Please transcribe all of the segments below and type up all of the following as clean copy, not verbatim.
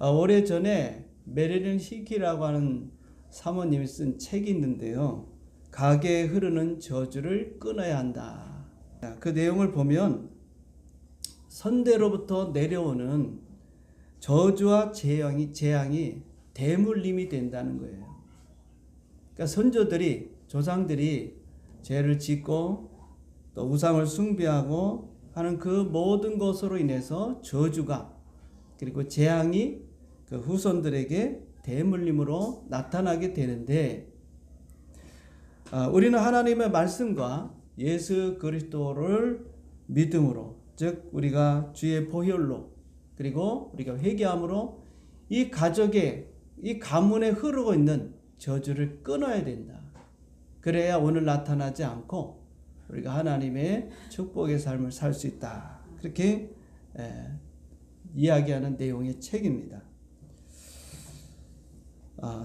오래전에 메릴린 히키라고 하는 사모님이 쓴 책이 있는데요. 가게에 흐르는 저주를 끊어야 한다. 그 내용을 보면 선대로부터 내려오는 저주와 재앙이 대물림이 된다는 거예요. 그러니까 선조들이, 조상들이 죄를 짓고 또 우상을 숭배하고 하는 그 모든 것으로 인해서 저주가, 그리고 재앙이 그 후손들에게 대물림으로 나타나게 되는데, 우리는 하나님의 말씀과 예수 그리스도를 믿음으로, 즉 우리가 주의 보혈로, 그리고 우리가 회개함으로 이 가족의, 이 가문에 흐르고 있는 저주를 끊어야 된다. 그래야 오늘 나타나지 않고 우리가 하나님의 축복의 삶을 살 수 있다. 그렇게 이야기하는 내용의 책입니다.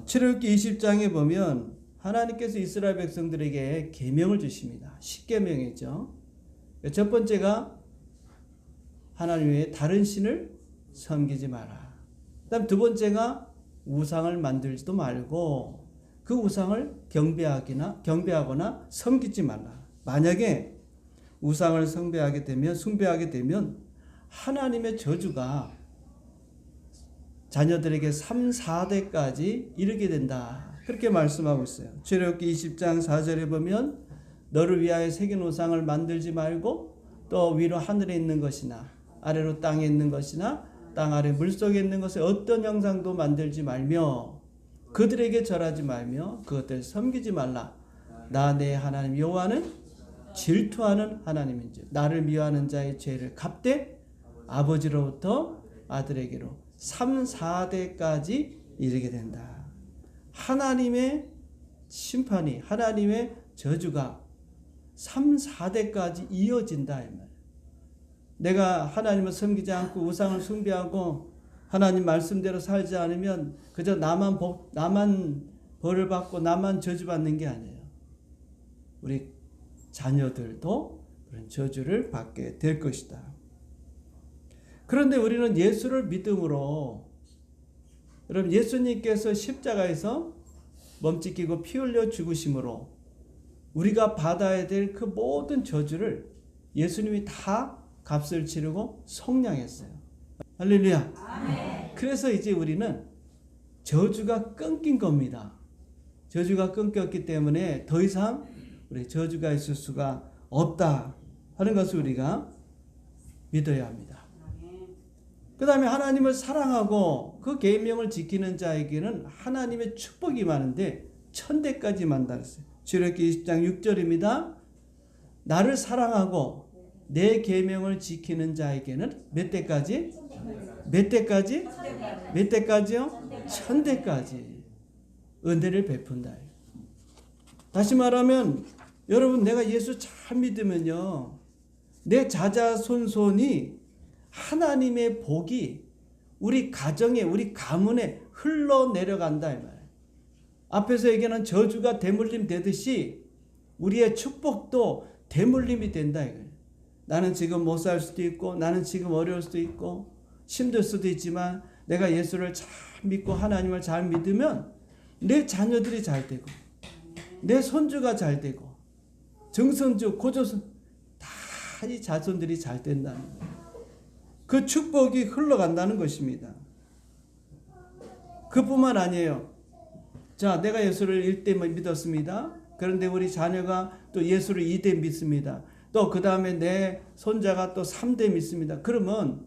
출애굽기 20장에 보면 하나님께서 이스라엘 백성들에게 계명을 주십니다. 10계명이죠. 첫 번째가 하나님 외에 다른 신을 섬기지 마라. 그다음 두 번째가 우상을 만들지도 말고 그 우상을 경배하거나 섬기지 말라. 만약에 우상을 숭배하게 되면 하나님의 저주가 자녀들에게 3, 4대까지 이르게 된다. 그렇게 말씀하고 있어요. 출애굽기 20장 4절에 보면 너를 위하여 새긴 우상을 만들지 말고 또 위로 하늘에 있는 것이나 아래로 땅에 있는 것이나 땅 아래 물속에 있는 것에 어떤 형상도 만들지 말며 그들에게 절하지 말며 그것들을 섬기지 말라. 나 내 하나님 여호와는 질투하는 하나님인즉 나를 미워하는 자의 죄를 갚되 아버지로부터 아들에게로 3, 4대까지 이르게 된다. 하나님의 심판이, 하나님의 저주가 3, 4대까지 이어진다 이 말이에요. 내가 하나님을 섬기지 않고 우상을 숭배하고 하나님 말씀대로 살지 않으면 그저 나만 벌을 받고 나만 저주받는 게 아니에요. 우리 자녀들도 그런 저주를 받게 될 것이다. 그런데 우리는 예수를 믿음으로, 여러분 예수님께서 십자가에서 몸짓기고 피 흘려 죽으심으로 우리가 받아야 될 그 모든 저주를 예수님이 다 값을 치르고 속량했어요. 할렐루야. 아멘. 그래서 이제 우리는 저주가 끊긴 겁니다. 저주가 끊겼기 때문에 더 이상 우리 저주가 있을 수가 없다 하는 것을 우리가 믿어야 합니다. 그 다음에 하나님을 사랑하고 그 계명을 지키는 자에게는 하나님의 축복이 많은데 천대까지 만다 했어요. 출애굽기 20장 6절입니다. 나를 사랑하고 내 계명을 지키는 자에게는 몇 대까지? 몇 대까지? 몇 대까지요? 천대까지 은혜를 베푼다. 다시 말하면 여러분, 내가 예수 잘 믿으면요, 내 자자손손이 하나님의 복이 우리 가정에, 우리 가문에 흘러내려간다 이 말이에요. 앞에서 얘기하는 저주가 대물림 되듯이 우리의 축복도 대물림이 된다 이거예요. 나는 지금 못 살 수도 있고, 나는 지금 어려울 수도 있고, 힘들 수도 있지만 내가 예수를 잘 믿고 하나님을 잘 믿으면 내 자녀들이 잘 되고 내 손주가 잘 되고 정손주, 고조손 다 이 자손들이 잘 된다는 거예요. 그 축복이 흘러간다는 것입니다. 그뿐만 아니에요. 자, 내가 예수를 1대 믿었습니다. 그런데 우리 자녀가 또 예수를 2대 믿습니다. 또 그 다음에 내 손자가 또 3대 믿습니다. 그러면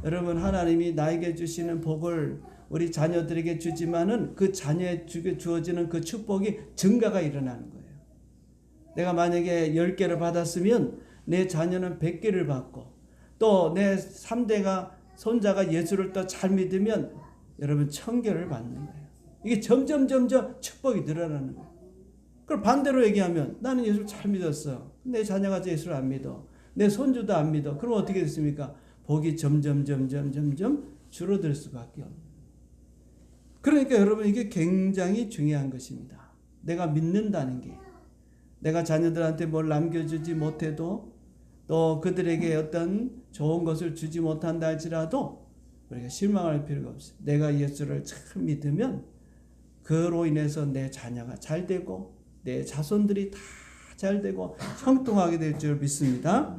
여러분, 하나님이 나에게 주시는 복을 우리 자녀들에게 주지만은 그 자녀에게 주어지는 그 축복이 증가가 일어나는 거예요. 내가 만약에 10개를 받았으면 내 자녀는 100개를 받고 또 내 3대가 손자가 예수를 또 잘 믿으면 여러분 1000개를 받는 거예요. 이게 점점 축복이 늘어나는 거예요. 그럼 반대로 얘기하면 나는 예수를 잘 믿었어. 내 자녀가 예수를 안 믿어. 내 손주도 안 믿어. 그럼 어떻게 됐습니까? 복이 점점 줄어들 수밖에 없는. 그러니까 여러분, 이게 굉장히 중요한 것입니다. 내가 믿는다는 게, 내가 자녀들한테 뭘 남겨주지 못해도 또 그들에게 어떤 좋은 것을 주지 못한다 할지라도 우리가 실망할 필요가 없어요. 내가 예수를 참 믿으면 그로 인해서 내 자녀가 잘 되고 내 자손들이 다 잘 되고 형통하게 될 줄 믿습니다.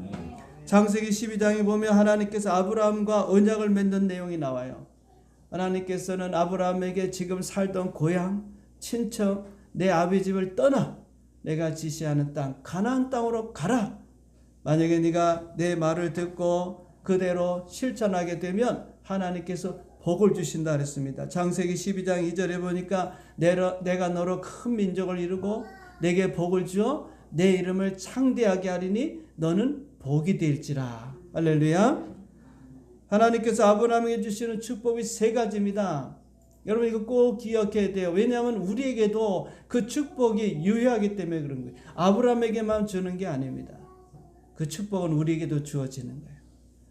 창세기 12장에 보면 하나님께서 아브라함과 언약을 맺는 내용이 나와요. 하나님께서는 아브라함에게 지금 살던 고향, 친척, 내 아비 집을 떠나 내가 지시하는 땅 가나안 땅으로 가라. 만약에 네가 내 말을 듣고 그대로 실천하게 되면 하나님께서 복을 주신다 그랬습니다. 창세기 12장 2절에 보니까 내가 너로 큰 민족을 이루고 내게 복을 주어 내 이름을 창대하게 하리니 너는 복이 될지라. 할렐루야. 하나님께서 아브라함에게 주시는 축복이 세 가지입니다. 여러분 이거 꼭 기억해야 돼요. 왜냐하면 우리에게도 그 축복이 유효하기 때문에 그런 거예요. 아브라함에게만 주는 게 아닙니다. 그 축복은 우리에게도 주어지는 거예요.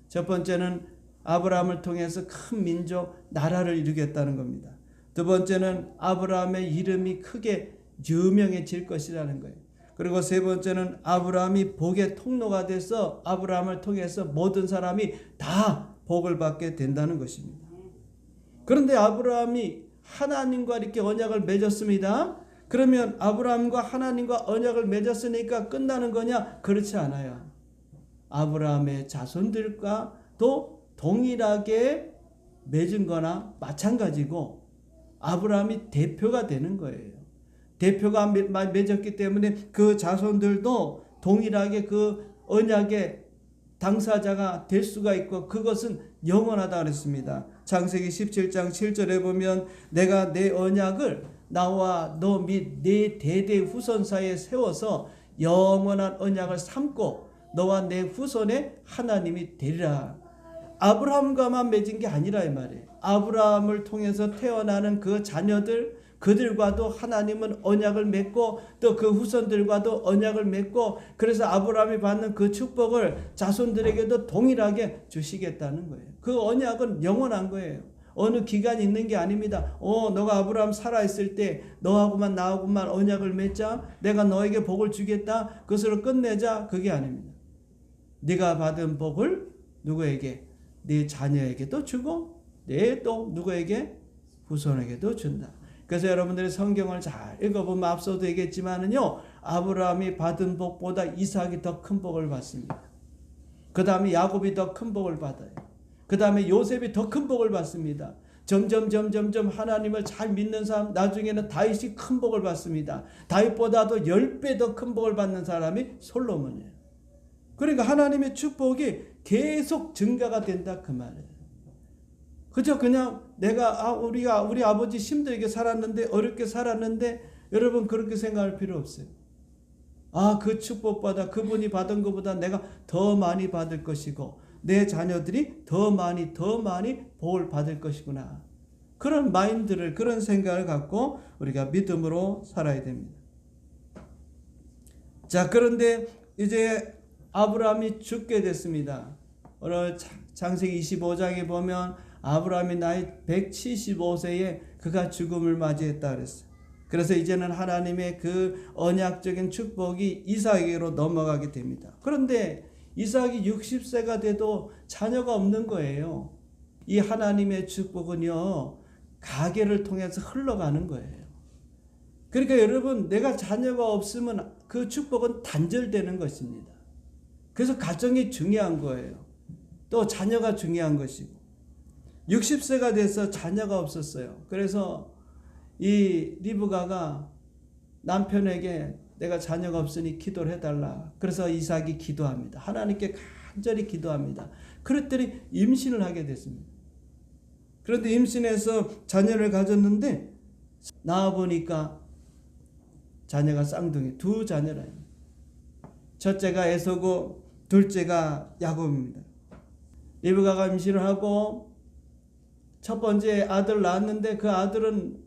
첫 번째는 아브라함을 통해서 큰 민족, 나라를 이루겠다는 겁니다. 두 번째는 아브라함의 이름이 크게 유명해질 것이라는 거예요. 그리고 세 번째는 아브라함이 복의 통로가 돼서 아브라함을 통해서 모든 사람이 다 복을 받게 된다는 것입니다. 그런데 아브라함이 하나님과 이렇게 언약을 맺었습니다. 그러면 아브라함과 하나님과 언약을 맺었으니까 끝나는 거냐? 그렇지 않아요. 아브라함의 자손들과도 동일하게 맺은 거나 마찬가지고 아브라함이 대표가 되는 거예요. 대표가 맺었기 때문에 그 자손들도 동일하게 그 언약의 당사자가 될 수가 있고 그것은 영원하다 그랬습니다. 창세기 17장 7절에 보면 내가 내 언약을 나와 너 및 네 대대 후손 사이에 세워서 영원한 언약을 삼고 너와 내 후손의 하나님이 되리라. 아브라함과만 맺은 게 아니라 이 말이에요. 아브라함을 통해서 태어나는 그 자녀들 그들과도 하나님은 언약을 맺고 또 그 후손들과도 언약을 맺고 그래서 아브라함이 받는 그 축복을 자손들에게도 동일하게 주시겠다는 거예요. 그 언약은 영원한 거예요. 어느 기간이 있는 게 아닙니다. 너가 아브라함 살아있을 때 너하고만 나하고만 언약을 맺자. 내가 너에게 복을 주겠다. 그것으로 끝내자. 그게 아닙니다. 네가 받은 복을 누구에게? 네 자녀에게도 주고 네 또 누구에게? 후손에게도 준다. 그래서 여러분들이 성경을 잘 읽어보면 앞서도 얘기했지만은요, 아브라함이 받은 복보다 이삭이 더 큰 복을 받습니다. 그 다음에 야곱이 더 큰 복을 받아요. 그 다음에 요셉이 더 큰 복을 받습니다. 점점 하나님을 잘 믿는 사람, 나중에는 다윗이 큰 복을 받습니다. 다윗보다도 10배 더 큰 복을 받는 사람이 솔로몬이에요. 그러니까 하나님의 축복이 계속 증가가 된다 그 말이에요. 그죠? 그냥 우리 아버지 힘들게 살았는데 어렵게 살았는데 여러분 그렇게 생각할 필요 없어요. 그 축복보다 그분이 받은 것보다 내가 더 많이 받을 것이고 내 자녀들이 더 많이 복을 받을 것이구나. 그런 마인드를 그런 생각을 갖고 우리가 믿음으로 살아야 됩니다. 자, 그런데 이제 아브라함이 죽게 됐습니다. 오늘 창세기 25장에 보면 아브라함이 나이 175세에 그가 죽음을 맞이했다 그랬어요. 그래서 이제는 하나님의 그 언약적인 축복이 이삭에게로 넘어가게 됩니다. 그런데 이삭이 60세가 돼도 자녀가 없는 거예요. 이 하나님의 축복은요, 가계를 통해서 흘러가는 거예요. 그러니까 여러분, 내가 자녀가 없으면 그 축복은 단절되는 것입니다. 그래서 가정이 중요한 거예요. 또 자녀가 중요한 것이고. 60세가 돼서 자녀가 없었어요. 그래서 이 리브가가 남편에게 내가 자녀가 없으니 기도를 해달라. 그래서 이삭이 기도합니다. 하나님께 간절히 기도합니다. 그랬더니 임신을 하게 됐습니다. 그런데 임신해서 자녀를 가졌는데 나와보니까 자녀가 쌍둥이 두 자녀라. 첫째가 에서고 둘째가 야곱입니다. 리브가가 임신을 하고 첫 번째 아들 낳았는데 그 아들은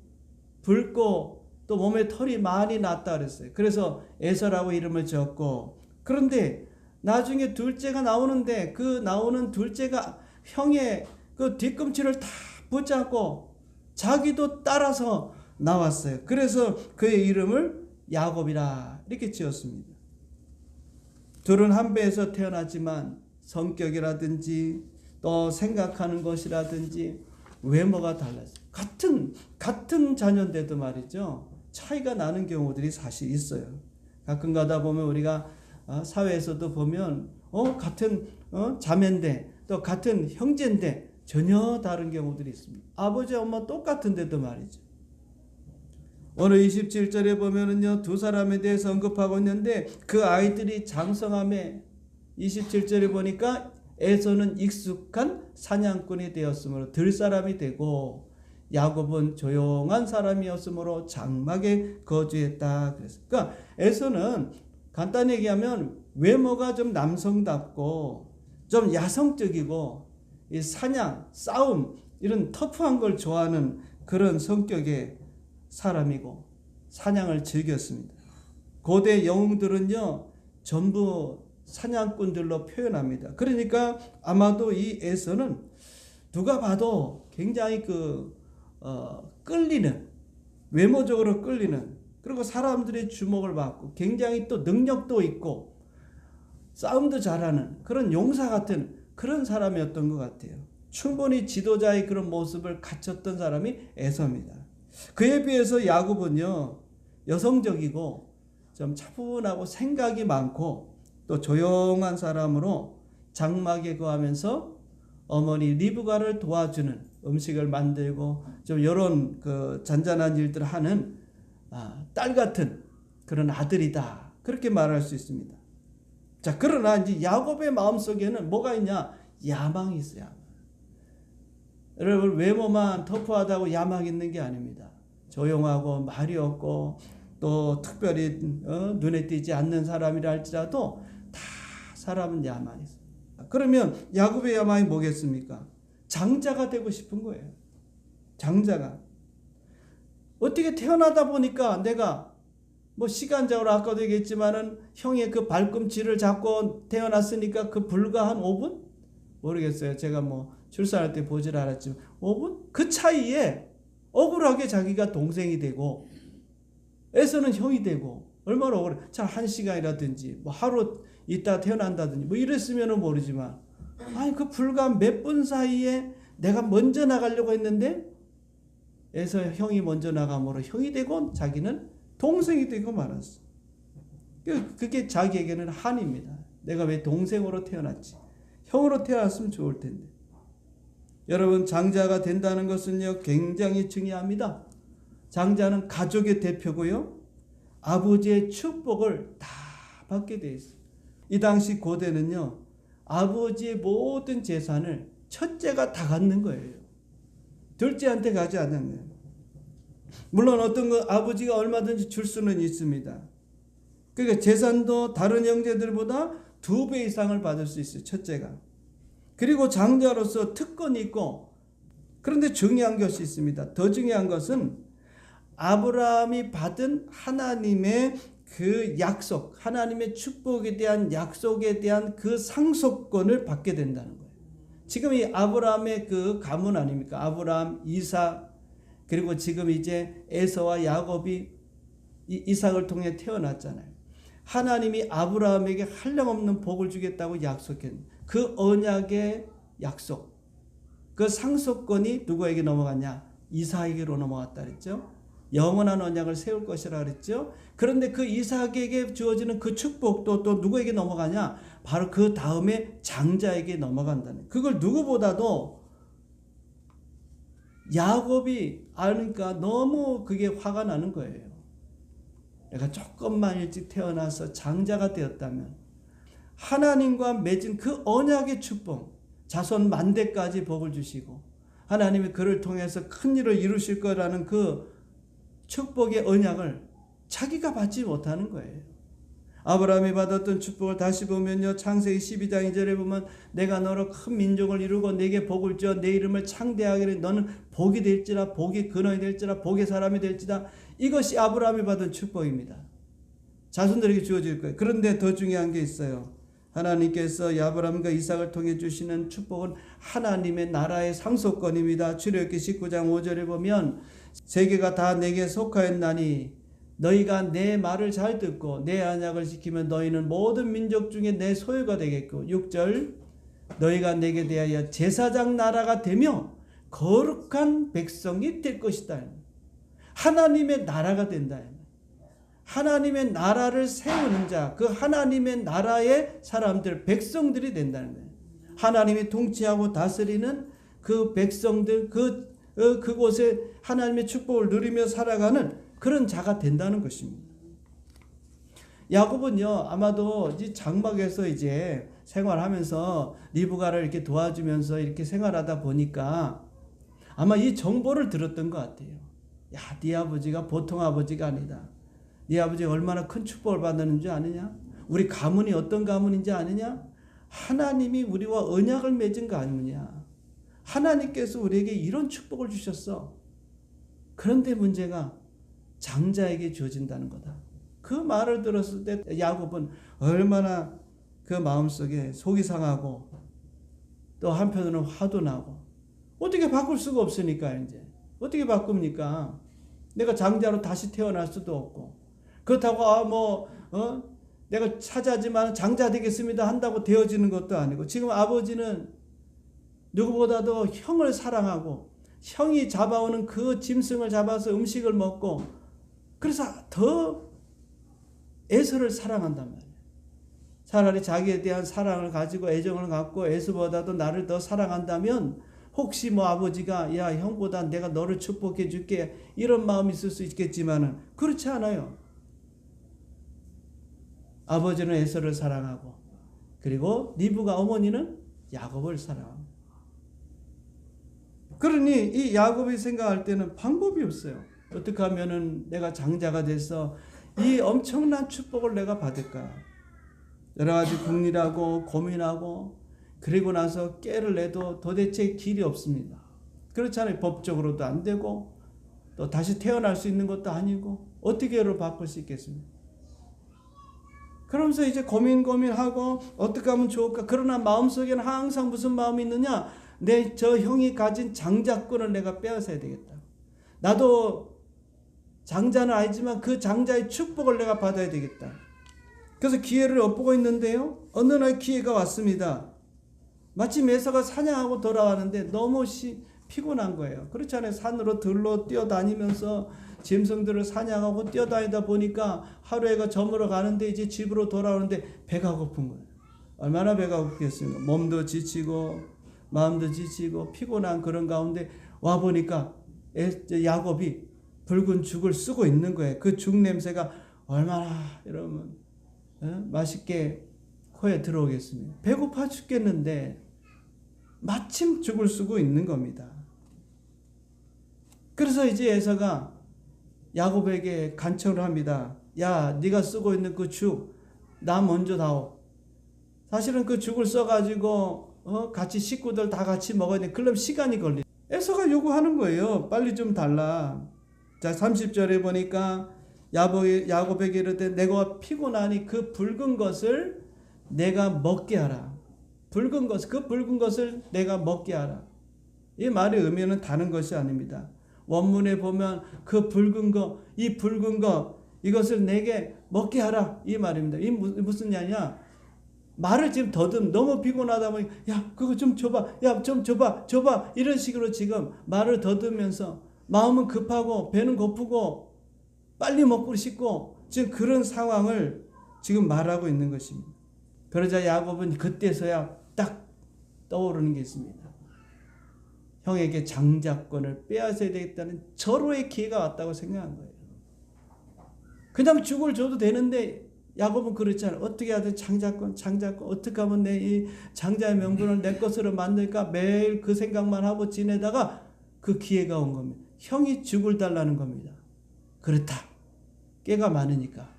붉고 또 몸에 털이 많이 났다 그랬어요. 그래서 에서라고 이름을 지었고, 그런데 나중에 둘째가 나오는데 그 나오는 둘째가 형의 그 뒤꿈치를 다 붙잡고 자기도 따라서 나왔어요. 그래서 그의 이름을 야곱이라 이렇게 지었습니다. 둘은 한 배에서 태어났지만 성격이라든지 또 생각하는 것이라든지 외모가 달라져. 같은 자녀인데도 말이죠. 차이가 나는 경우들이 사실 있어요. 가끔 가다 보면 우리가 사회에서도 보면 같은 자매인데 또 같은 형제인데 전혀 다른 경우들이 있습니다. 아버지 엄마 똑같은데도 말이죠. 오늘 27절에 보면은요, 두 사람에 대해서 언급하고 있는데 그 아이들이 장성함에 27절에 보니까 에서는 익숙한 사냥꾼이 되었으므로 들 사람이 되고 야곱은 조용한 사람이었으므로 장막에 거주했다. 그래서 그러니까 에서는 간단히 얘기하면 외모가 좀 남성답고 좀 야성적이고 이 사냥, 싸움 이런 터프한 걸 좋아하는 그런 성격의 사람이고 사냥을 즐겼습니다. 고대 영웅들은요 전부 사냥꾼들로 표현합니다. 그러니까 아마도 이 에서는 누가 봐도 굉장히 끌리는, 외모적으로 끌리는, 그리고 사람들의 주목을 받고 굉장히 또 능력도 있고 싸움도 잘하는 그런 용사 같은 그런 사람이었던 것 같아요. 충분히 지도자의 그런 모습을 갖췄던 사람이 에서입니다. 그에 비해서 야곱은요 여성적이고 좀 차분하고 생각이 많고 또 조용한 사람으로 장막에 거하면서 어머니 리브가를 도와주는 음식을 만들고 좀 이런 잔잔한 일들을 하는 딸 같은 그런 아들이다. 그렇게 말할 수 있습니다. 자, 그러나 이제 야곱의 마음속에는 뭐가 있냐? 야망이 있어요. 여러분, 외모만 터프하다고 야망 있는 게 아닙니다. 조용하고 말이 없고 또 특별히 눈에 띄지 않는 사람이라 할지라도 다 사람은 야망이 있어요. 그러면 야곱의 야망이 뭐겠습니까? 장자가 되고 싶은 거예요. 장자가. 어떻게 태어나다 보니까 내가 시간적으로 아까도 얘기했지만은 형의 그 발꿈치를 잡고 태어났으니까 그 불과 한 5분? 모르겠어요. 제가 출산할 때 보질 않았지만 5분? 그 차이에 억울하게 자기가 동생이 되고 에서는 형이 되고 얼마나 억울해. 차 1시간이라든지 하루 있다 태어난다든지 이랬으면 모르지만 그 불과 몇 분 사이에 내가 먼저 나가려고 했는데 에서 형이 먼저 나감으로 형이 되고 자기는 동생이 되고 말았어. 그게 자기에게는 한입니다. 내가 왜 동생으로 태어났지? 형으로 태어났으면 좋을 텐데. 여러분, 장자가 된다는 것은요 굉장히 중요합니다. 장자는 가족의 대표고요 아버지의 축복을 다 받게 돼 있어요. 이 당시 고대는요 아버지의 모든 재산을 첫째가 다 갖는 거예요. 둘째한테 가지 않는 거예요. 물론 어떤 거 아버지가 얼마든지 줄 수는 있습니다. 그러니까 재산도 다른 형제들보다 2배 이상을 받을 수 있어요. 첫째가. 그리고 장자로서 특권이 있고, 그런데 중요한 것이 있습니다. 더 중요한 것은 아브라함이 받은 하나님의 그 약속, 하나님의 축복에 대한 약속에 대한 그 상속권을 받게 된다는 거예요. 지금 이 아브라함의 그 가문 아닙니까? 아브라함, 이삭, 그리고 지금 이제 에서와 야곱이 이삭을 통해 태어났잖아요. 하나님이 아브라함에게 한량없는 복을 주겠다고 약속했는데 그 언약의 약속, 그 상속권이 누구에게 넘어갔냐? 이삭에게로 넘어갔다 그랬죠. 영원한 언약을 세울 것이라 그랬죠. 그런데 그 이삭에게 주어지는 그 축복도 또 누구에게 넘어가냐? 바로 그 다음에 장자에게 넘어간다는. 그걸 누구보다도 야곱이 아니까 너무 그게 화가 나는 거예요. 내가 조금만 일찍 태어나서 장자가 되었다면 하나님과 맺은 그 언약의 축복, 자손 만대까지 복을 주시고 하나님이 그를 통해서 큰 일을 이루실 거라는 그 축복의 언약을 자기가 받지 못하는 거예요. 아브라함이 받았던 축복을 다시 보면요, 창세기 12장 2절에 보면 내가 너로 큰 민족을 이루고 내게 복을 주어 내 이름을 창대하게 너는 복이 될지라, 복의 근원이 될지라, 복의 사람이 될지라. 이것이 아브라함이 받은 축복입니다. 자손들에게 주어질 거예요. 그런데 더 중요한 게 있어요. 하나님께서 아브라함과 이삭을 통해 주시는 축복은 하나님의 나라의 상속권입니다. 출애굽기 19장 5절에 보면 세계가 다 내게 속하였나니 너희가 내 말을 잘 듣고 내 언약을 지키면 너희는 모든 민족 중에 내 소유가 되겠고, 6절 너희가 내게 대하여 제사장 나라가 되며 거룩한 백성이 될 것이다. 하나님의 나라가 된다. 하나님의 나라를 세우는 자, 그 하나님의 나라의 사람들, 백성들이 된다는 거예요. 하나님이 통치하고 다스리는 그 백성들, 그곳에 하나님의 축복을 누리며 살아가는 그런 자가 된다는 것입니다. 야곱은요, 아마도 장막에서 이제 생활하면서 리브가를 이렇게 도와주면서 이렇게 생활하다 보니까 아마 이 정보를 들었던 것 같아요. 야, 네 아버지가 보통 아버지가 아니다. 네 아버지가 얼마나 큰 축복을 받는 줄 아느냐? 우리 가문이 어떤 가문인지 아느냐? 하나님이 우리와 언약을 맺은 거 아니냐? 하나님께서 우리에게 이런 축복을 주셨어. 그런데 문제가 장자에게 주어진다는 거다. 그 말을 들었을 때 야곱은 얼마나 그 마음속에 속이 상하고 또 한편으로는 화도 나고 어떻게 바꿀 수가 없으니까 이제 어떻게 바꿉니까? 내가 장자로 다시 태어날 수도 없고 그렇다고 내가 차자지만 장자 되겠습니다 한다고 되어지는 것도 아니고 지금 아버지는 누구보다도 형을 사랑하고 형이 잡아오는 그 짐승을 잡아서 음식을 먹고 그래서 더 에서를 사랑한단 말이에요. 차라리 자기에 대한 사랑을 가지고 애정을 갖고 에서보다도 나를 더 사랑한다면 혹시 아버지가 야 형보다 내가 너를 축복해 줄게 이런 마음이 있을 수 있겠지만은 그렇지 않아요. 아버지는 에서를 사랑하고 그리고 리브가 어머니는 야곱을 사랑합니다. 그러니 이 야곱이 생각할 때는 방법이 없어요. 어떻게 하면은 내가 장자가 돼서 이 엄청난 축복을 내가 받을까? 여러 가지 궁리하고 고민하고 그리고 나서 깨를 내도 도대체 길이 없습니다. 그렇잖아요. 법적으로도 안 되고 또 다시 태어날 수 있는 것도 아니고 어떻게 를 바꿀 수 있겠습니까? 그러면서 이제 고민하고 어떻게 하면 좋을까? 그러나 마음속에는 항상 무슨 마음이 있느냐? 저 형이 가진 장자권을 내가 빼앗아야 되겠다. 나도 장자는 아니지만 그 장자의 축복을 내가 받아야 되겠다. 그래서 기회를 엿보고 있는데요. 어느 날 기회가 왔습니다. 마침 에서가 사냥하고 돌아가는데 너무 피곤한 거예요. 그렇잖아요. 산으로 들로 뛰어다니면서 짐승들을 사냥하고 뛰어다니다 보니까 하루해가 저물어 가는데 이제 집으로 돌아오는데 배가 고픈 거예요. 얼마나 배가 고프겠습니까? 몸도 지치고 마음도 지치고 피곤한 그런 가운데 와보니까 야곱이 붉은 죽을 쓰고 있는 거예요. 그 죽 냄새가 얼마나 여러분 맛있게 코에 들어오겠습니까? 배고파 죽겠는데 마침 죽을 쓰고 있는 겁니다. 그래서 이제 에서가 야곱에게 간청을 합니다. 야, 네가 쓰고 있는 그 죽 나 먼저 다오. 사실은 그 죽을 써가지고 같이 식구들 다 같이 먹어야 돼. 그럼 시간이 걸려. 에서가 요구하는 거예요. 빨리 좀 달라. 자, 30절에 보니까 야곱에게 이르되 내가 피곤하니 그 붉은 것을 내가 먹게 하라. 그 붉은 것을 내가 먹게 하라. 이 말의 의미는 다른 것이 아닙니다. 원문에 보면 그 붉은 거, 이 붉은 거, 이것을 내게 먹게 하라. 이 말입니다. 이 무슨 말이냐? 말을 지금 너무 피곤하다 보니, 야, 그거 좀 줘봐. 야, 좀 줘봐. 이런 식으로 지금 말을 더듬으면서 마음은 급하고, 배는 고프고, 빨리 먹고 싶고, 지금 그런 상황을 지금 말하고 있는 것입니다. 그러자 야곱은 그때서야 딱 떠오르는 게 있습니다. 형에게 장자권을 빼앗아야 되겠다는 절호의 기회가 왔다고 생각한 거예요. 그냥 죽을 줘도 되는데 야곱은 그렇지 않아요. 어떻게 하든 장자권 어떻게 하면 내 이 장자의 명분을 내 것으로 만들까 매일 그 생각만 하고 지내다가 그 기회가 온 겁니다. 형이 죽을 달라는 겁니다. 그렇다. 깨가 많으니까.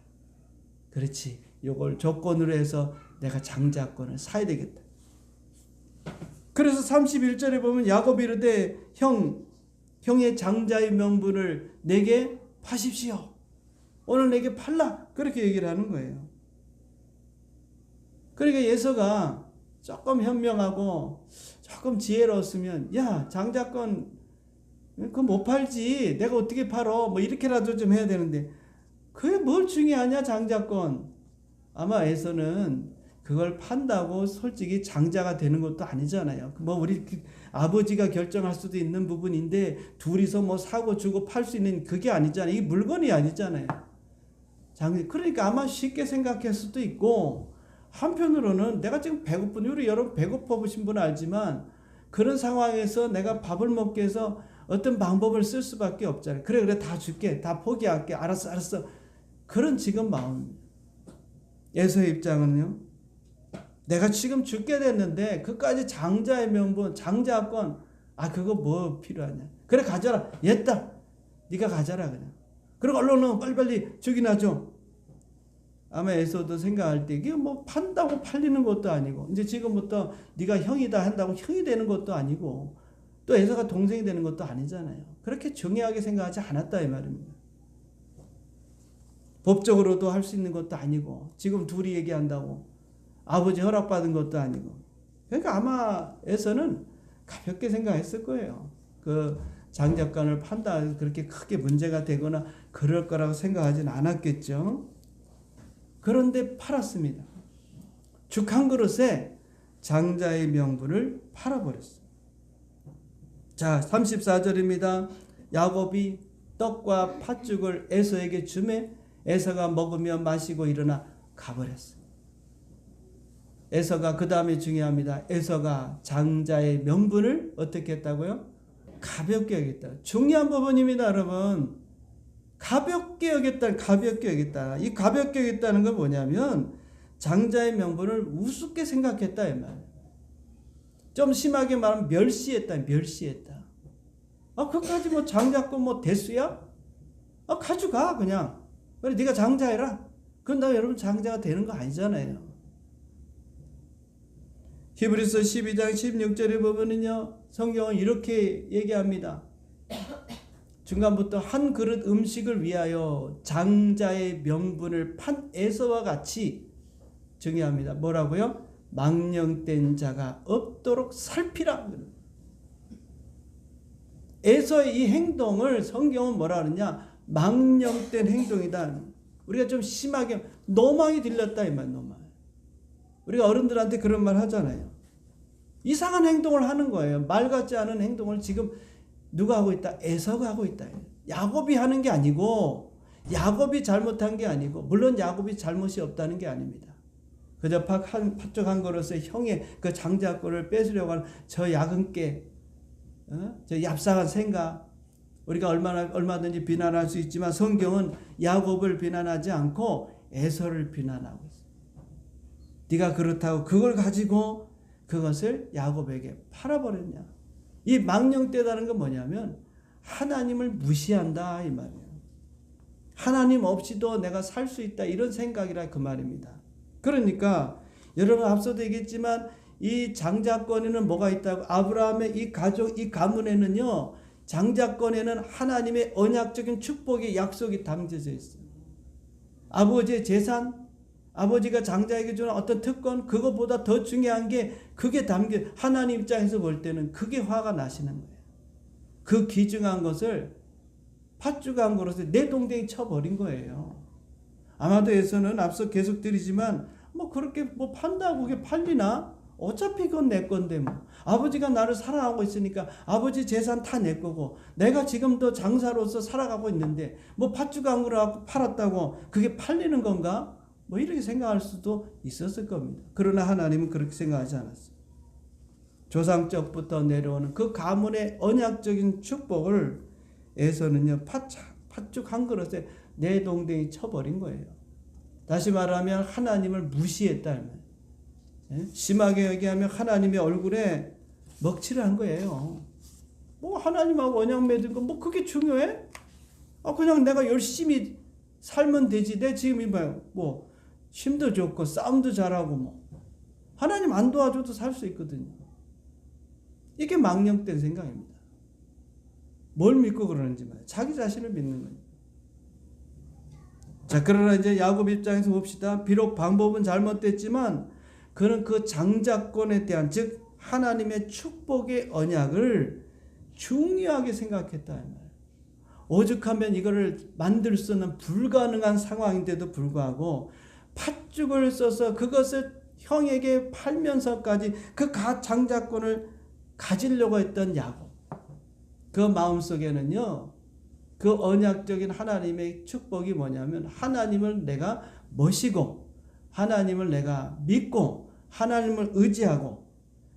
그렇지. 요걸 조건으로 해서 내가 장자권을 사야 되겠다. 그래서 31절에 보면 야곱이 이르되 형의 장자의 명분을 내게 파십시오. 오늘 내게 팔라. 그렇게 얘기를 하는 거예요. 그러니까 예서가 조금 현명하고 조금 지혜로웠으면 야, 장자권 그거 못 팔지. 내가 어떻게 팔어. 이렇게라도 좀 해야 되는데 그게 뭘 중요하냐 장자권. 아마 에서는 그걸 판다고 솔직히 장자가 되는 것도 아니잖아요. 뭐 우리 아버지가 결정할 수도 있는 부분인데 둘이서 뭐 사고 주고 팔 수 있는 그게 아니잖아요. 이게 물건이 아니잖아요. 그러니까 아마 쉽게 생각할 수도 있고, 한편으로는 내가 지금 배고픈, 우리 여러분 배고파 보신 분은 알지만 그런 상황에서 내가 밥을 먹기 위해서 어떤 방법을 쓸 수밖에 없잖아요. 그래 다 줄게, 다 포기할게, 알았어. 그런 지금 마음. 에서의 입장은요, 내가 지금 죽게 됐는데 그까지 장자의 명분, 장자권, 그거 뭐 필요하냐, 그래 가져라, 옛다, 네가 가져라 그냥. 그리고 언론은 빨리빨리 죽이나 줘. 아마 에서도 생각할 때 이게 뭐 판다고 팔리는 것도 아니고, 이제 지금부터 네가 형이다 한다고 형이 되는 것도 아니고, 또 에서가 동생이 되는 것도 아니잖아요. 그렇게 중요하게 생각하지 않았다 이 말입니다. 법적으로도 할 수 있는 것도 아니고, 지금 둘이 얘기한다고 아버지 허락받은 것도 아니고. 그러니까 아마 에서는 가볍게 생각했을 거예요. 그 장자권을 판다 해서 그렇게 크게 문제가 되거나 그럴 거라고 생각하진 않았겠죠. 그런데 팔았습니다. 죽 한 그릇에 장자의 명분을 팔아버렸어요. 자, 34절입니다. 야곱이 떡과 팥죽을 에서에게 주매 에서가 먹으며 마시고 일어나 가버렸어요. 에서가, 그 다음에 중요합니다. 에서가 장자의 명분을 어떻게 했다고요? 가볍게 여겼다. 중요한 부분입니다, 여러분. 가볍게 여겼다. 이 가볍게 여겼다는 건 뭐냐면 장자의 명분을 우습게 생각했다 이 말이에요. 좀 심하게 말하면 멸시했다. 그까지 뭐 장자권 뭐 대수야? 가져가 그냥. 그래 네가 장자해라. 그럼 나 여러분 장자가 되는 거 아니잖아요. 히브리서 12장 16절에 보면은요, 성경은 이렇게 얘기합니다. 중간부터 한 그릇 음식을 위하여 장자의 명분을 판 에서와 같이, 중요합니다. 뭐라고요? 망령된 자가 없도록 살피라. 에서의 이 행동을 성경은 뭐라 그러냐? 망령된 행동이다. 우리가 좀 심하게 노망이 들렸다 이 말, 노망. 우리가 어른들한테 그런 말 하잖아요. 이상한 행동을 하는 거예요. 말 같지 않은 행동을 지금 누가 하고 있다? 에서가 하고 있다. 야곱이 하는 게 아니고, 야곱이 잘못한 게 아니고, 물론 야곱이 잘못이 없다는 게 아닙니다. 그저 팥죽 한 그릇에 형의 그 장자권을 뺏으려고 하는 저 야근깨, 저 얍삭한 생각, 우리가 얼마든지 비난할 수 있지만 성경은 야곱을 비난하지 않고 에서를 비난하고 있어요. 네가 그렇다고 그걸 가지고 그것을 야곱에게 팔아버렸냐. 이 망령되다는 건 뭐냐면 하나님을 무시한다 이 말이에요. 하나님 없이도 내가 살 수 있다 이런 생각이라 그 말입니다. 그러니까 여러분 앞서도 얘기했지만 이 장자권에는 뭐가 있다고? 아브라함의 이 가족, 이 가문에는요, 장자권에는 하나님의 언약적인 축복의 약속이 담겨져 있어요. 아버지의 재산, 아버지가 장자에게 주는 어떤 특권, 그것보다 더 중요한 게 그게 담겨, 하나님 입장에서 볼 때는 그게 화가 나시는 거예요. 그 귀중한 것을 팥죽 한 그릇에 내 동댕이 쳐버린 거예요. 아마도 에서는 앞서 계속 드리지만 뭐 그렇게 뭐 판다고 그게 팔리나? 어차피 그건 내 건데 뭐. 아버지가 나를 사랑하고 있으니까 아버지 재산 다 내 거고, 내가 지금도 장사로서 살아가고 있는데 뭐 팥죽 한 그릇 팔았다고 그게 팔리는 건가? 뭐 이렇게 생각할 수도 있었을 겁니다. 그러나 하나님은 그렇게 생각하지 않았어요. 조상적부터 내려오는 그 가문의 언약적인 축복을 에서는요, 팥죽 한 그릇에 내 동댕이 쳐버린 거예요. 다시 말하면 하나님을 무시했다. 심하게 얘기하면 하나님의 얼굴에 먹칠을 한 거예요. 뭐 하나님하고 언약 맺은 거 뭐 그게 중요해? 그냥 내가 열심히 살면 되지. 내 지금 뭐 힘도 좋고 싸움도 잘하고 뭐 하나님 안 도와줘도 살 수 있거든요. 이게 망령된 생각입니다. 뭘 믿고 그러는지 말이에요. 자기 자신을 믿는 거예요. 자, 그러나 이제 야곱 입장에서 봅시다. 비록 방법은 잘못됐지만 그는 그 장자권에 대한, 즉 하나님의 축복의 언약을 중요하게 생각했다. 오죽하면 이거를 만들 수는 불가능한 상황인데도 불구하고 팥죽을 써서 그것을 형에게 팔면서까지 그 장자권을 가지려고 했던 야곱. 그 마음속에는요, 그 언약적인 하나님의 축복이 뭐냐면 하나님을 내가 모시고 하나님을 내가 믿고 하나님을 의지하고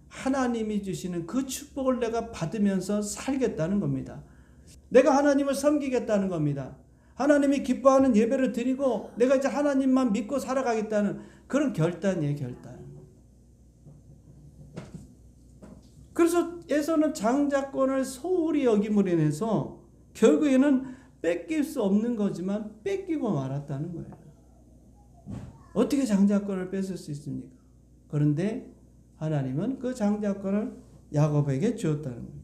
하나님이 주시는 그 축복을 내가 받으면서 살겠다는 겁니다. 내가 하나님을 섬기겠다는 겁니다. 하나님이 기뻐하는 예배를 드리고 내가 이제 하나님만 믿고 살아가겠다는 그런 결단이에요, 결단. 그래서 에서는 장자권을 소홀히 여김으로 인해서 결국에는 뺏길 수 없는 거지만 뺏기고 말았다는 거예요. 어떻게 장자권을 뺏을 수 있습니까? 그런데 하나님은 그 장자권을 야곱에게 주었다는 거예요.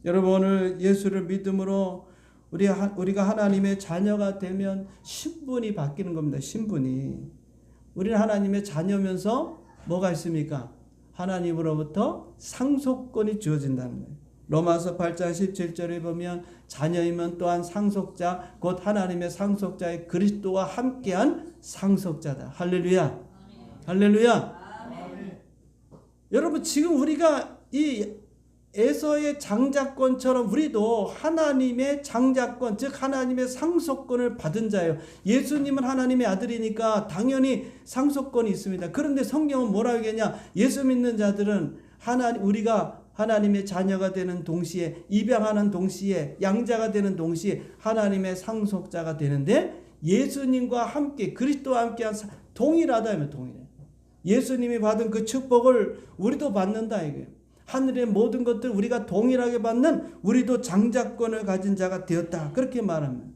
여러분, 오늘 예수를 믿음으로 우리가 하나님의 자녀가 되면 신분이 바뀌는 겁니다. 신분이. 우리는 하나님의 자녀면서 뭐가 있습니까? 하나님으로부터 상속권이 주어진다는 거예요. 로마서 8장 17절에 보면 자녀이면 또한 상속자 곧 하나님의 상속자의 그리스도와 함께한 상속자다. 할렐루야. 할렐루야. 여러분, 지금 우리가 이 에서의 장자권처럼 우리도 하나님의 장자권, 즉 하나님의 상속권을 받은 자예요. 예수님은 하나님의 아들이니까 당연히 상속권이 있습니다. 그런데 성경은 뭐라고 하겠냐? 예수 믿는 자들은 우리가 하나님의 자녀가 되는 동시에, 입양하는 동시에, 양자가 되는 동시에 하나님의 상속자가 되는데, 예수님과 함께 그리스도와 함께한 동일하다면 동일해. 예수님이 받은 그 축복을 우리도 받는다 이거예요. 하늘의 모든 것들 우리가 동일하게 받는 우리도 장자권을 가진 자가 되었다. 그렇게 말하면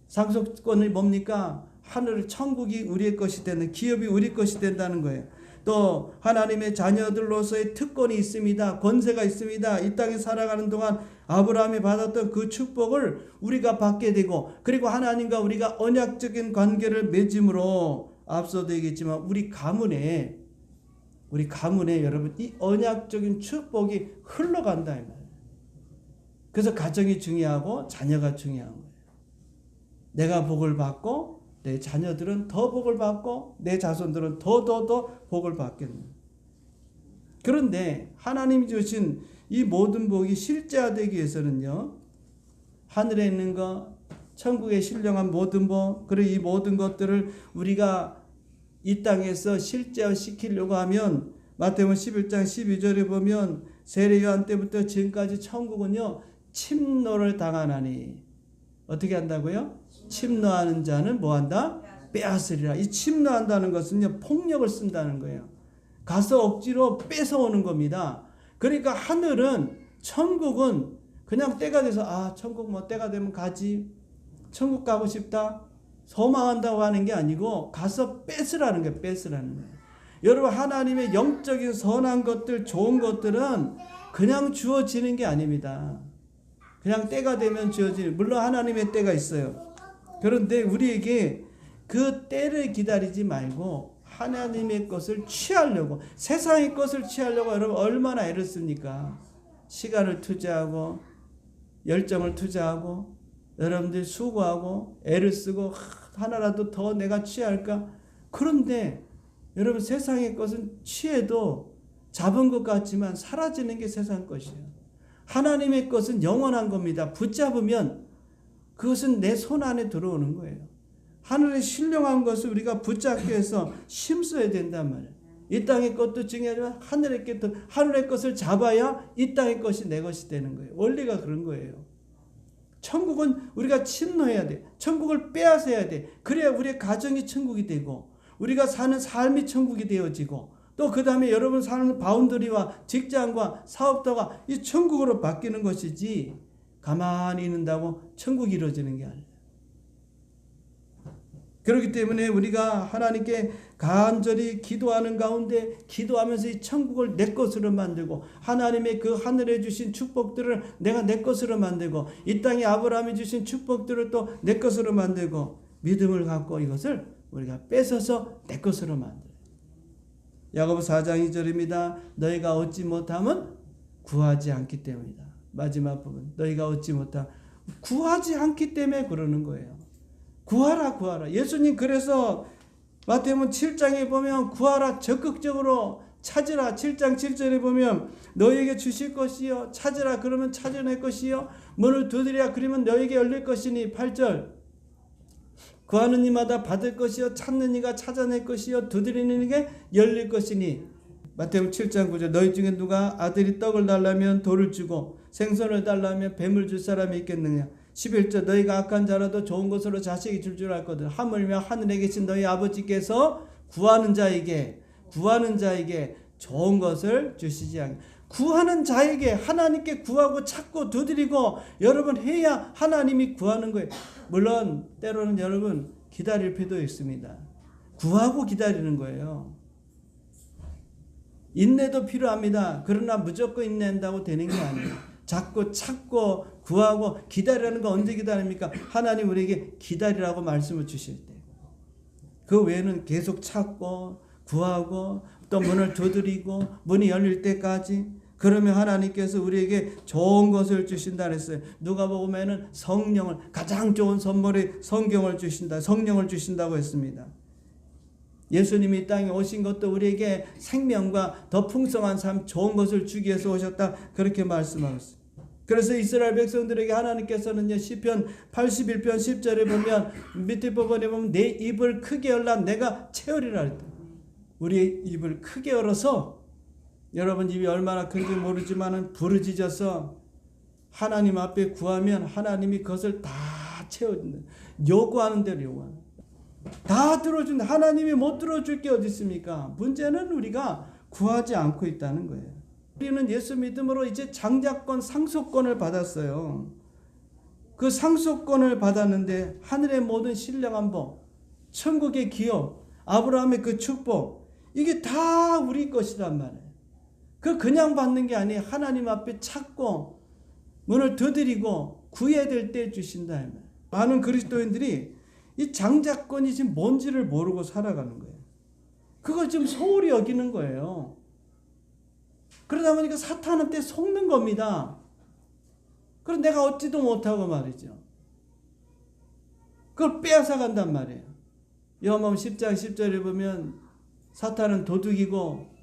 상속권이 뭡니까? 하늘 천국이 우리의 것이 되는, 기업이 우리 것이 된다는 거예요. 또 하나님의 자녀들로서의 특권이 있습니다. 권세가 있습니다. 이 땅에 살아가는 동안 아브라함이 받았던 그 축복을 우리가 받게 되고, 그리고 하나님과 우리가 언약적인 관계를 맺음으로 앞서도 얘기했지만 우리 가문에 여러분 이 언약적인 축복이 흘러간다 이 말이에요. 그래서 가정이 중요하고 자녀가 중요한 거예요. 내가 복을 받고 내 자녀들은 더 복을 받고 내 자손들은 더 복을 받겠네. 그런데 하나님이 주신 이 모든 복이 실제화되기 위해서는요, 하늘에 있는 것, 천국에 신령한 모든 복, 그리고 이 모든 것들을 우리가 이 땅에서 실제화시키려고 하면 마태복음 11장 12절에 보면 세례 요한 때부터 지금까지 천국은요 침노를 당하나니 어떻게 한다고요? 침노하는 자는 뭐한다? 빼앗으리라. 이 침노한다는 것은요 폭력을 쓴다는 거예요. 가서 억지로 뺏어오는 겁니다. 그러니까 하늘은, 천국은 그냥 때가 돼서 천국 뭐 때가 되면 가지, 천국 가고 싶다 소망한다고 하는 게 아니고 가서 뺏으라는 거예요. 뺏으라는 거예요. 여러분, 하나님의 영적인 선한 것들, 좋은 것들은 그냥 주어지는 게 아닙니다. 그냥 때가 되면 주어지는, 물론 하나님의 때가 있어요. 그런데 우리에게 그 때를 기다리지 말고 하나님의 것을 취하려고, 세상의 것을 취하려고 여러분 얼마나 애를 씁니까? 시간을 투자하고 열정을 투자하고 여러분들이 수고하고 애를 쓰고 하나라도 더 내가 취할까? 그런데 여러분, 세상의 것은 취해도 잡은 것 같지만 사라지는 게 세상 것이에요. 하나님의 것은 영원한 겁니다. 붙잡으면 그것은 내 손 안에 들어오는 거예요. 하늘의 신령한 것을 우리가 붙잡기 위해서 힘써야 된단 말이에요. 이 땅의 것도 중요하지만 하늘의 것을 잡아야 이 땅의 것이 내 것이 되는 거예요. 원리가 그런 거예요. 천국은 우리가 침노해야 돼. 천국을 빼앗아야 돼. 그래야 우리의 가정이 천국이 되고 우리가 사는 삶이 천국이 되어지고, 또 그 다음에 여러분 사는 바운더리와 직장과 사업도가 이 천국으로 바뀌는 것이지, 가만히 있는다고 천국이 이루어지는 게 아니에요. 그렇기 때문에 우리가 하나님께 간절히 기도하는 가운데 기도하면서 이 천국을 내 것으로 만들고, 하나님의 그 하늘에 주신 축복들을 내가 내 것으로 만들고, 이 땅에 아브라함이 주신 축복들을 또 내 것으로 만들고, 믿음을 갖고 이것을 우리가 뺏어서 내 것으로 만들어요. 야고보서 4장 2절입니다. 너희가 얻지 못하면 구하지 않기 때문이다. 마지막 부분, 너희가 얻지 못하면 구하지 않기 때문에 그러는 거예요. 구하라. 예수님 그래서 마태복음 7장에 보면 구하라, 적극적으로 찾으라. 7장 7절에 보면 너에게 주실 것이요, 찾으라 그러면 찾아낼 것이요, 문을 두드리라 그러면 너에게 열릴 것이니. 8절 구하는 이마다 받을 것이요, 찾는 이가 찾아낼 것이요, 두드리는 이게 열릴 것이니. 마태복음 7장 9절 너희 중에 누가 아들이 떡을 달라면 돌을 주고 생선을 달라면 뱀을 줄 사람이 있겠느냐. 11절 너희가 악한 자라도 좋은 것으로 자식이 줄 알거든. 하물며 하늘에 계신 너희 아버지께서 구하는 자에게 좋은 것을 주시지 않게. 구하는 자에게, 하나님께 구하고 찾고 두드리고 여러분 해야 하나님이 구하는 거예요. 물론 때로는 여러분 기다릴 필요도 있습니다. 구하고 기다리는 거예요. 인내도 필요합니다. 그러나 무조건 인내한다고 되는 게 아니에요. 자꾸 찾고 구하고 기다리라는 거 언제 기다립니까? 하나님 우리에게 기다리라고 말씀을 주실 때. 그 외에는 계속 찾고 구하고 또 문을 두드리고 문이 열릴 때까지. 그러면 하나님께서 우리에게 좋은 것을 주신다 그랬어요. 누가복음에는 성령을, 가장 좋은 선물이 성경을 주신다, 성령을 주신다고 했습니다. 예수님이 이 땅에 오신 것도 우리에게 생명과 더 풍성한 삶, 좋은 것을 주기 위해서 오셨다, 그렇게 말씀하고 있어요. 그래서 이스라엘 백성들에게 하나님께서는요, 시편 81편 10절에 보면, 밑에 부분에 보면 내 입을 크게 열라 내가 채우리라 했다. 우리의 입을 크게 열어서, 여러분 입이 얼마나 큰지 모르지만 부르짖어서 하나님 앞에 구하면 하나님이 그것을 다 채워준다. 요구하는 대로 요구하는, 다 들어준다. 하나님이 못 들어줄 게 어디 있습니까? 문제는 우리가 구하지 않고 있다는 거예요. 우리는 예수 믿음으로 이제 장자권, 상속권을 받았어요. 그 상속권을 받았는데 하늘의 모든 신령한 복, 천국의 기업, 아브라함의 그 축복, 이게 다 우리 것이란 말이에요. 그냥 받는 게 아니에요. 하나님 앞에 찾고 문을 두드리고 구해야 될 때 주신다. 많은 그리스도인들이 이 장자권이 지금 뭔지를 모르고 살아가는 거예요. 그걸 지금 소홀히 여기는 거예요. 그러다 보니까 사탄한테 속는 겁니다. 그럼 내가 얻지도 못하고 말이죠. 그걸 빼앗아 간단 말이에요. 요한복음 10장 10절에 보면 사탄은 도둑이고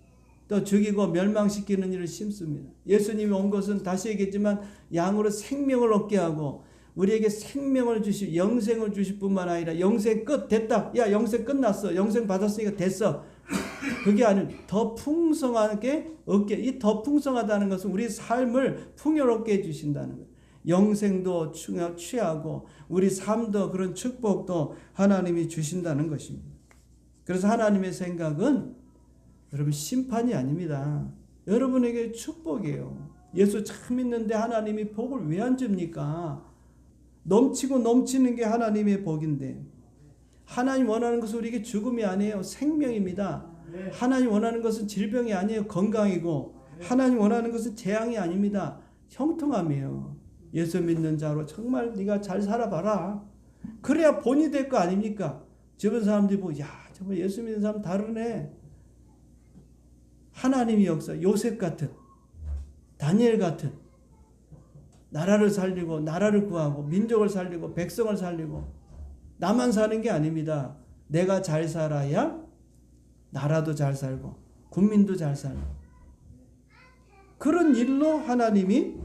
또 죽이고 멸망시키는 일을 심습니다. 예수님이 온 것은 다시 얘기했지만 양으로 생명을 얻게 하고 우리에게 생명을 주시, 영생을 주실 뿐만 아니라 영생 끝 됐다. 야, 영생 끝났어. 영생 받았으니까 됐어. 그게 아니라 더 풍성하게 얻게. 이 더 풍성하다는 것은 우리 삶을 풍요롭게 해주신다는 거예요. 영생도 취하고 우리 삶도 그런 축복도 하나님이 주신다는 것입니다. 그래서 하나님의 생각은 여러분 심판이 아닙니다. 여러분에게 축복이에요. 예수 참 믿는데 하나님이 복을 왜 안 줍니까? 넘치고 넘치는 게 하나님의 복인데, 하나님 원하는 것은 우리에게 죽음이 아니에요. 생명입니다. 하나님 원하는 것은 질병이 아니에요. 건강이고, 하나님 원하는 것은 재앙이 아닙니다. 형통함이에요. 예수 믿는 자로 정말 네가 잘 살아봐라. 그래야 본이 될 거 아닙니까? 주변 사람들이 보고, 야, 정말 예수 믿는 사람 다르네. 하나님의 역사, 요셉 같은, 다니엘 같은, 나라를 살리고 나라를 구하고 민족을 살리고 백성을 살리고, 나만 사는 게 아닙니다. 내가 잘 살아야 나라도 잘 살고 국민도 잘 살고, 그런 일로 하나님이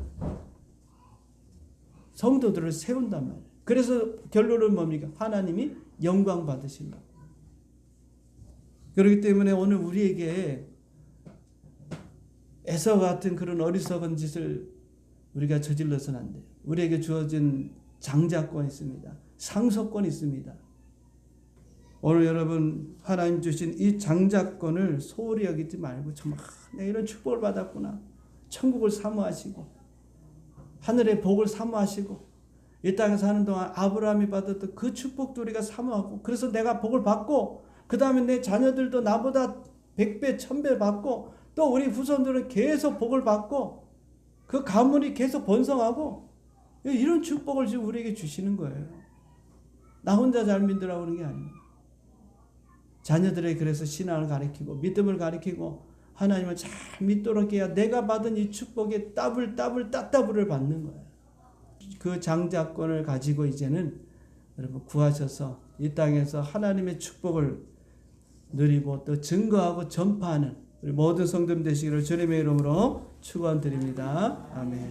성도들을 세운단 말이에요. 그래서 결론은 뭡니까? 하나님이 영광 받으신다. 그렇기 때문에 오늘 우리에게 에서 같은 그런 어리석은 짓을 우리가 저질러서는 안 돼요. 우리에게 주어진 장자권이 있습니다. 상속권이 있습니다. 오늘 여러분 하나님 주신 이 장자권을 소홀히 여기지 말고, 정말 내가 이런 축복을 받았구나. 천국을 사모하시고 하늘의 복을 사모하시고, 이 땅에 사는 동안 아브라함이 받았던 그 축복도 우리가 사모하고, 그래서 내가 복을 받고 그 다음에 내 자녀들도 나보다 100배 1000배 받고, 또 우리 후손들은 계속 복을 받고 그 가문이 계속 번성하고, 이런 축복을 지금 우리에게 주시는 거예요. 나 혼자 잘 믿으라고 하는 게 아닙니다. 자녀들에게 그래서 신앙을 가르치고 믿음을 가르치고 하나님을 잘 믿도록 해야 내가 받은 이 축복에 따따블을 받는 거예요. 그 장자권을 가지고 이제는 여러분 구하셔서 이 땅에서 하나님의 축복을 누리고 또 증거하고 전파하는 우리 모든 성도님 되시기를 주님의 이름으로 축원드립니다. 아멘.